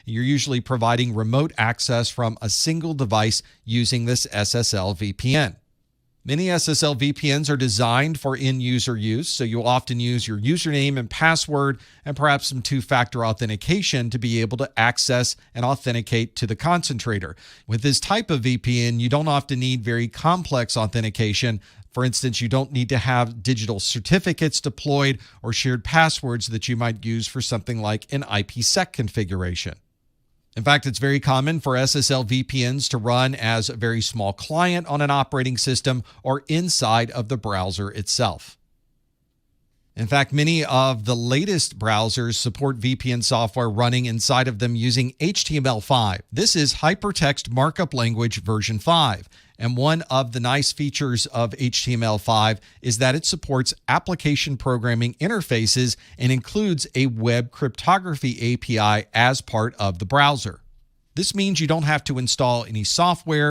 You're usually providing remote access from a single device using this SSL VPN. Many SSL VPNs are designed for end-user use, so you'll often use your username and password and perhaps some two-factor authentication to be able to access and authenticate to the concentrator. With this type of VPN, you don't often need very complex authentication. For instance, you don't need to have digital certificates deployed or shared passwords that you might use for something like an IPsec configuration. In fact, it's very common for SSL VPNs to run as a very small client on an operating system or inside of the browser itself. In fact, many of the latest browsers support VPN software running inside of them using HTML5. This is Hypertext Markup Language version 5. And one of the nice features of HTML5 is that it supports application programming interfaces and includes a web cryptography API as part of the browser. This means you don't have to install any software